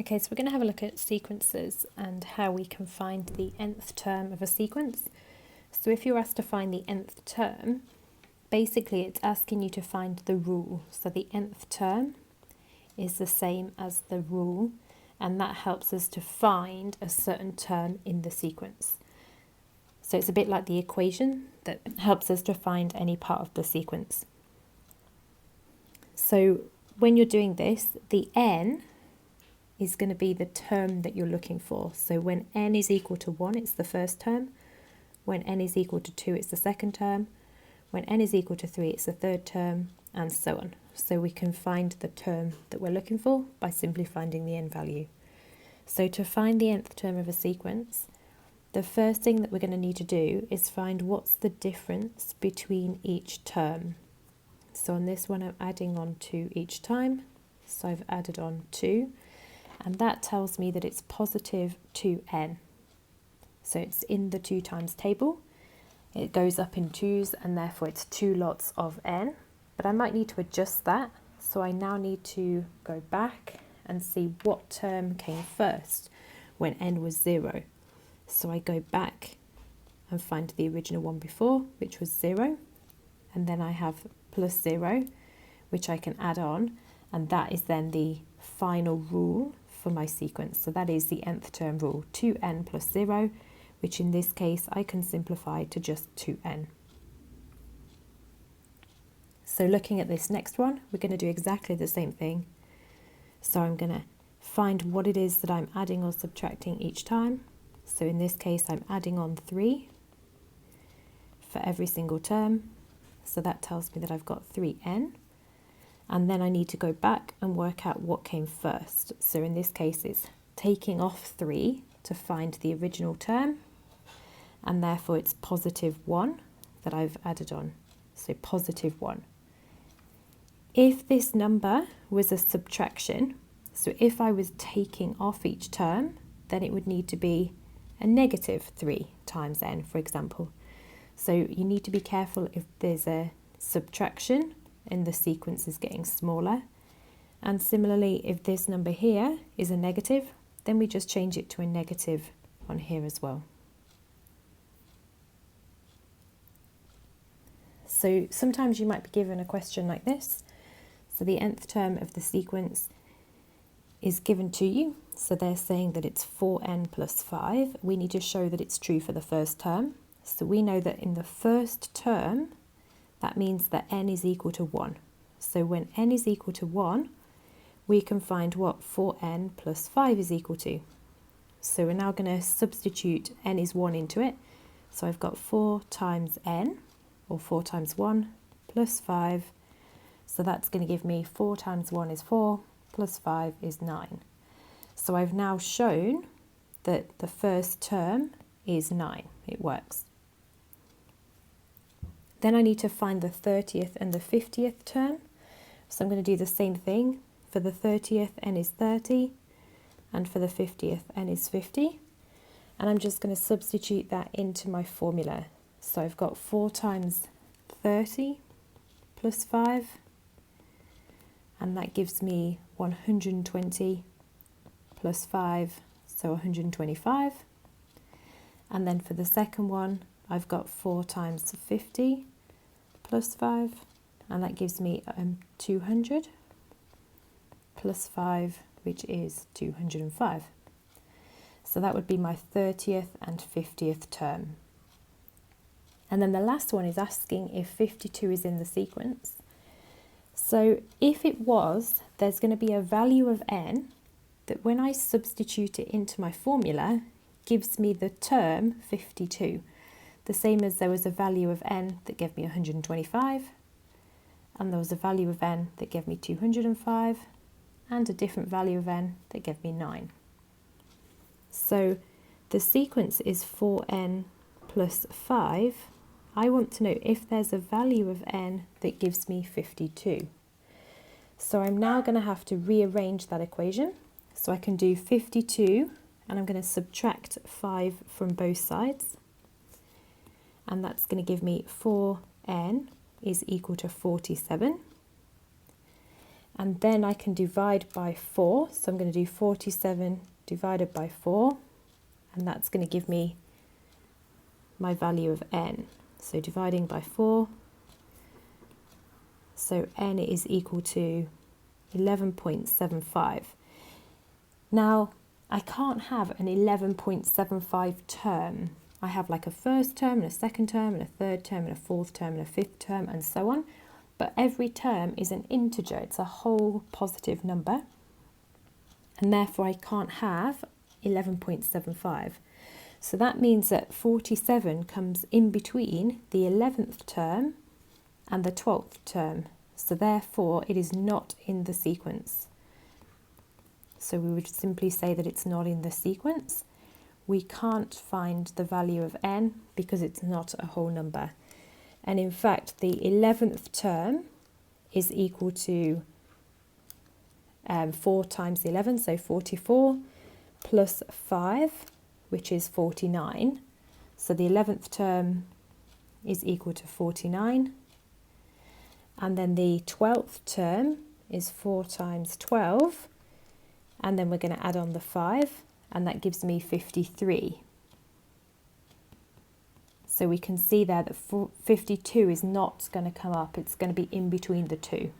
Okay, so we're going to have a look at sequences and how we can find the nth term of a sequence. So if you're asked to find the nth term, basically it's asking you to find the rule. So the nth term is the same as the rule, and that helps us to find a certain term in the sequence. So it's a bit like the equation that helps us to find any part of the sequence. So when you're doing this, the n is going to be the term that you're looking for. So when n is equal to 1, it's the first term. When n is equal to 2, it's the second term. When n is equal to 3, it's the third term, and so on. So we can find the term that we're looking for by simply finding the n value. So to find the nth term of a sequence, the first thing that we're going to need to do is find what's the difference between each term. So on this one, I'm adding on 2 each time. So I've added on 2. And that tells me that it's positive 2n. So it's in the 2 times table. It goes up in 2s, and therefore it's 2 lots of n. But I might need to adjust that. So I now need to go back and see what term came first when n was 0. So I go back and find the original one before, which was 0. And then I have plus 0, which I can add on. And that is then the final rule for my sequence. So that is the nth term rule, 2n plus 0, which in this case I can simplify to just 2n. So looking at this next one, we're going to do exactly the same thing. So I'm going to find what it is that I'm adding or subtracting each time. So in this case, I'm adding on 3 for every single term. So that tells me that I've got 3n. And then I need to go back and work out what came first. So in this case, it's taking off 3 to find the original term. And therefore, it's positive 1 that I've added on. So positive 1. If this number was a subtraction, so if I was taking off each term, then it would need to be a negative 3 times n, for example. So you need to be careful if there's a subtraction and the sequence is getting smaller. And similarly, if this number here is a negative, then we just change it to a negative on here as well. So sometimes you might be given a question like this. So the nth term of the sequence is given to you. So they're saying that it's 4n plus 5. We need to show that it's true for the first term. So we know that in the first term, that means that n is equal to 1. So when n is equal to 1, we can find what 4n plus 5 is equal to. So we're now going to substitute n is 1 into it. So I've got 4 times n, or 4 times 1, plus 5. So that's going to give me 4 times 1 is 4, plus 5 is 9. So I've now shown that the first term is 9. It works. Then I need to find the 30th and the 50th term. So I'm going to do the same thing. For the 30th, n is 30, and for the 50th, n is 50. And I'm just going to substitute that into my formula. So I've got 4 times 30 plus 5, and that gives me 120 plus 5, so 125. And then for the second one, I've got 4 times 50 plus 5, and that gives me 200 plus 5, which is 205. So that would be my 30th and 50th term. And then the last one is asking if 52 is in the sequence. So if it was, there's going to be a value of n that when I substitute it into my formula, gives me the term 52. The same as there was a value of n that gave me 125, and there was a value of n that gave me 205, and a different value of n that gave me 9. So the sequence is 4n plus 5. I want to know if there's a value of n that gives me 52. So I'm now going to have to rearrange that equation. So I can do 52, and I'm going to subtract 5 from both sides. And that's going to give me 4n is equal to 47. and then I can divide by 4. So I'm going to do 47 divided by 4, and that's going to give me my value of n. So dividing by 4, so n is equal to 11.75. Now, I can't have an 11.75 term. I have like a first term and a second term and a third term and a fourth term and a fifth term and so on. But every term is an integer. It's a whole positive number. And therefore I can't have 11.75. So that means that 47 comes in between the 11th term and the 12th term. So therefore it is not in the sequence. So we would simply say that it's not in the sequence. We can't find the value of n because it's not a whole number. And in fact, the 11th term is equal to 4 times 11, so 44, plus 5, which is 49. So the 11th term is equal to 49. And then the 12th term is 4 times 12. And then we're going to add on the 5, and that gives me 53. So we can see there that 52 is not going to come up. It's going to be in between the two.